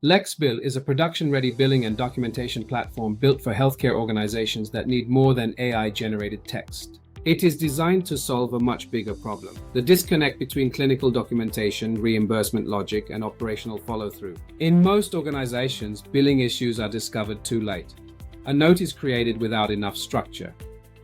LexBill is a production-ready billing and documentation platform built for healthcare organizations that need more than AI-generated text. It is designed to solve a much bigger problem: the disconnect between clinical documentation, reimbursement logic, and operational follow-through. In most organizations, billing issues are discovered too late. A note is created without enough structure.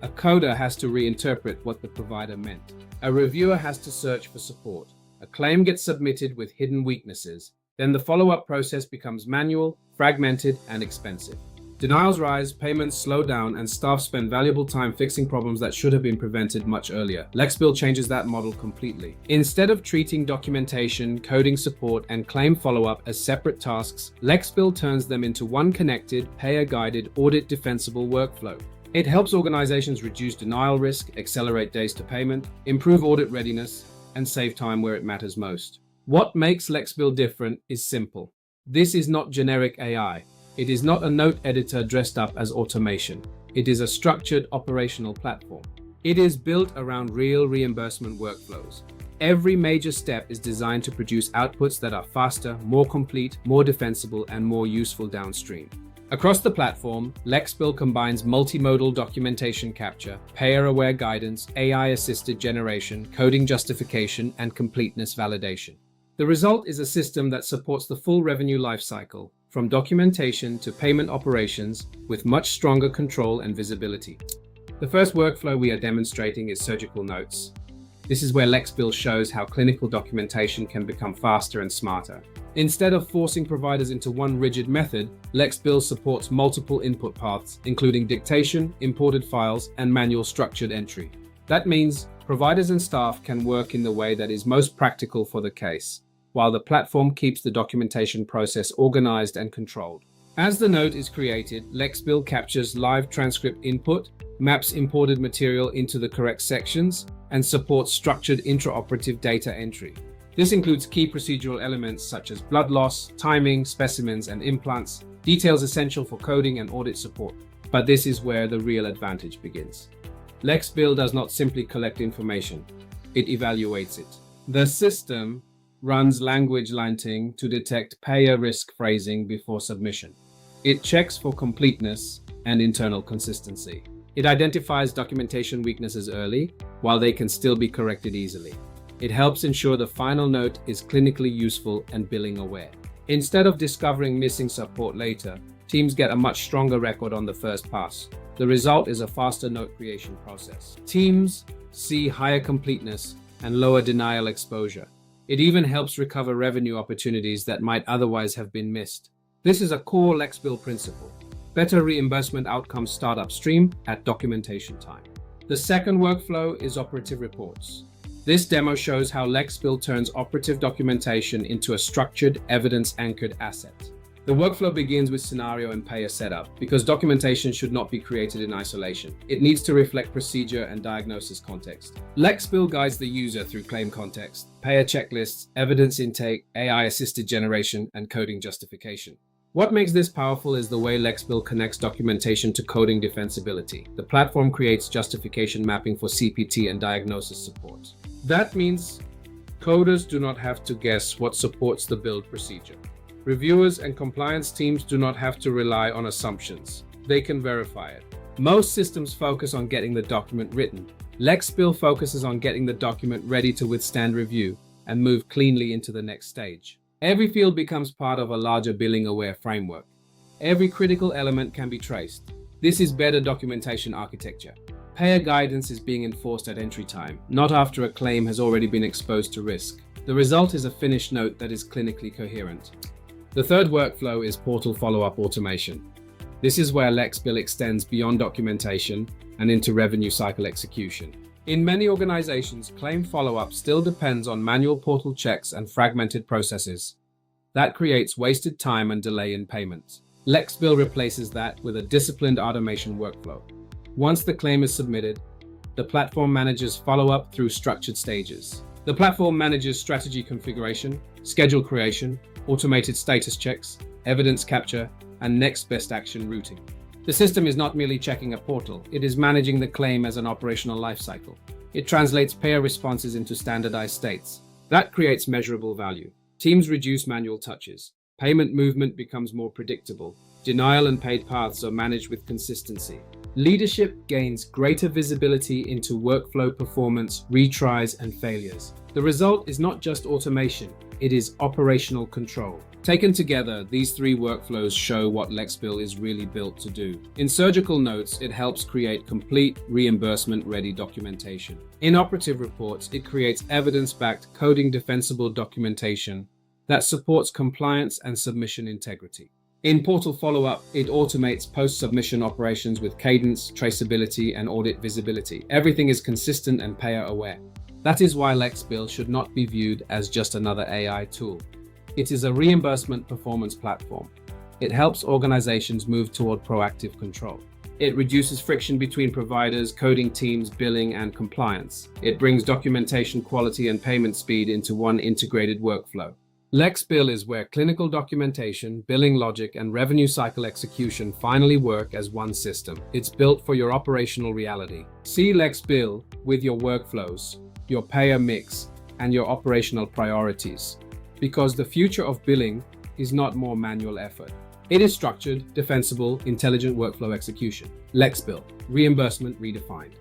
A coder has to reinterpret what the provider meant. A reviewer has to search for support. A claim gets submitted with hidden weaknesses. Then the follow-up process becomes manual, fragmented, and expensive. Denials rise, payments slow down, and staff spend valuable time fixing problems that should have been prevented much earlier. LexBill changes that model completely. Instead of treating documentation, coding support, and claim follow-up as separate tasks, LexBill turns them into one connected, payer-guided, audit-defensible workflow. It helps organizations reduce denial risk, accelerate days to payment, improve audit readiness, and save time where it matters most. What makes LexBill different is simple. This is not generic AI. It is not a note editor dressed up as automation. It is a structured operational platform. It is built around real reimbursement workflows. Every major step is designed to produce outputs that are faster, more complete, more defensible, and more useful downstream. Across the platform, LexBill combines multimodal documentation capture, payer-aware guidance, AI-assisted generation, coding justification, and completeness validation. The result is a system that supports the full revenue lifecycle, from documentation to payment operations, with much stronger control and visibility. The first workflow we are demonstrating is surgical notes. This is where LexBill shows how clinical documentation can become faster and smarter. Instead of forcing providers into one rigid method, LexBill supports multiple input paths, including dictation, imported files, and manual structured entry. That means providers and staff can work in the way that is most practical for the case, while the platform keeps the documentation process organized and controlled. As the note is created, LexBill captures live transcript input, maps imported material into the correct sections, and supports structured intraoperative data entry. This includes key procedural elements such as blood loss, timing, specimens, and implants, details essential for coding and audit support. But this is where the real advantage begins. LexBill does not simply collect information, it evaluates it. The system runs language linting to detect payer risk phrasing before submission. It checks for completeness and internal consistency. It identifies documentation weaknesses early, while they can still be corrected easily. It helps ensure the final note is clinically useful and billing aware. Instead of discovering missing support later, teams get a much stronger record on the first pass. The result is a faster note creation process. Teams see higher completeness and lower denial exposure. It even helps recover revenue opportunities that might otherwise have been missed. This is a core LexBill principle. Better reimbursement outcomes start upstream at documentation time. The second workflow is operative reports. This demo shows how LexBill turns operative documentation into a structured, evidence-anchored asset. The workflow begins with scenario and payer setup, because documentation should not be created in isolation. It needs to reflect procedure and diagnosis context. LexBill guides the user through claim context, payer checklists, evidence intake, AI-assisted generation, and coding justification. What makes this powerful is the way LexBill connects documentation to coding defensibility. The platform creates justification mapping for CPT and diagnosis support. That means coders do not have to guess what supports the build procedure. Reviewers and compliance teams do not have to rely on assumptions. They can verify it. Most systems focus on getting the document written. LexBill focuses on getting the document ready to withstand review and move cleanly into the next stage. Every field becomes part of a larger billing-aware framework. Every critical element can be traced. This is better documentation architecture. Payer guidance is being enforced at entry time, not after a claim has already been exposed to risk. The result is a finished note that is clinically coherent. The third workflow is portal follow-up automation. This is where LexBill extends beyond documentation and into revenue cycle execution. In many organizations, claim follow-up still depends on manual portal checks and fragmented processes. That creates wasted time and delay in payments. LexBill replaces that with a disciplined automation workflow. Once the claim is submitted, the platform manages follow-up through structured stages. The platform manages strategy configuration, schedule creation, automated status checks, evidence capture, and next best action routing. The system is not merely checking a portal, it is managing the claim as an operational lifecycle. It translates payer responses into standardized states. That creates measurable value. Teams reduce manual touches. Payment movement becomes more predictable. Denial and paid paths are managed with consistency. Leadership gains greater visibility into workflow performance, retries, and failures. The result is not just automation, it is operational control. Taken together, these three workflows show what LexBill is really built to do. In surgical notes, it helps create complete reimbursement-ready documentation. In operative reports, it creates evidence-backed, coding-defensible documentation that supports compliance and submission integrity. In portal follow-up, it automates post-submission operations with cadence, traceability, and audit visibility. Everything is consistent and payer-aware. That is why LexBill should not be viewed as just another AI tool. It is a reimbursement performance platform. It helps organizations move toward proactive control. It reduces friction between providers, coding teams, billing, and compliance. It brings documentation quality and payment speed into one integrated workflow. LexBill is where clinical documentation, billing logic, and revenue cycle execution finally work as one system. It's built for your operational reality. See LexBill with your workflows, your payer mix, and your operational priorities. Because the future of billing is not more manual effort. It is structured, defensible, intelligent workflow execution. LexBill, reimbursement redefined.